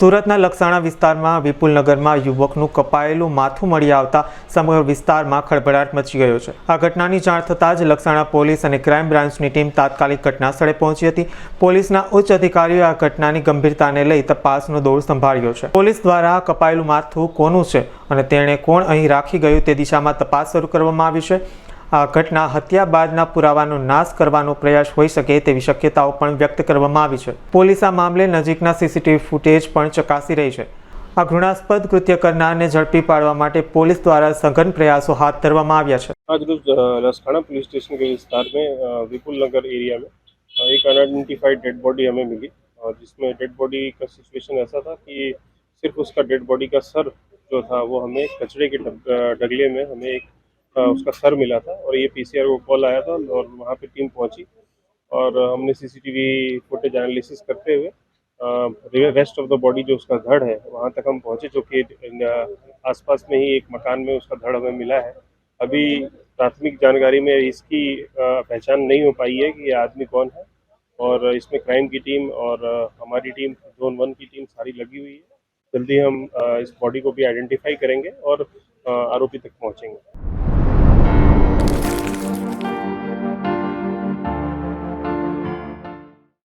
સુરતના લક્ષાણા વિસ્તારમાં વિપુલનગરમાં યુવકનું કપાયેલું માથું મળી આવતા સમગ્ર વિસ્તારમાં ખળભળાટ મચી ગયો છે। આ ઘટનાની જાણ થતાં જ લક્ષાણા પોલીસ અને ક્રાઇમ બ્રાન્ચની ટીમ તાત્કાલિક ઘટનાસ્થળે પહોંચી હતી। પોલીસના ઉચ્ચ અધિકારીઓએ આ ઘટનાની ગંભીરતાને લઈ તપાસનો દોર સંભાળ્યો છે। પોલીસ દ્વારા કપાયેલું માથું કોનું છે અને તેણે કોણ અહીં રાખી ગયું તે દિશામાં તપાસ શરૂ કરવામાં આવી છે। આ ઘટના હત્યા બાદના પુરાવાનો નાશ કરવાનો પ્રયાસ હોઈ શકે તેવી શક્યતાઓ પણ વ્યક્ત કરવામાં આવી છે। પોલીસ આ મામલે નજીકના સીસીટીવી ફૂટેજ પણ ચકાસી રહી છે। આ ઘૃણાસ્પદ કૃત્ય करનારને ઝડપી પાડવા માટે पुलिस द्वारा सघन प्रयासों हाथ धरવામાં આવ્યા છે। आज रोज लसखाना पुलिस स्टेशन के विस्तार में विपुल नगर एरिया में एक अनआइडेंटिफाइड डेड बॉडी हमें मिली और जिसमें डेड बॉडी का सिचुएशन ऐसा था कि सिर्फ उसका डेड बॉडी का सर जो था वो हमें कचरे के डगले में हमें एक उसका सर मिला था और ये पीसीआर को कॉल आया था और वहाँ पे टीम पहुँची और हमने सीसीटीवी फुटेज एनालिसिस करते हुए रेस्ट ऑफ द बॉडी जो उसका धड़ है वहाँ तक हम पहुँचे, जो कि आसपास में ही एक मकान में उसका धड़ हमें मिला है। अभी प्राथमिक जानकारी में इसकी पहचान नहीं हो पाई है कि ये आदमी कौन है और इसमें क्राइम की टीम और हमारी टीम जोन 1 की टीम सारी लगी हुई है। जल्दी हम इस बॉडी को भी आइडेंटिफाई करेंगे और आरोपी तक पहुँचेंगे।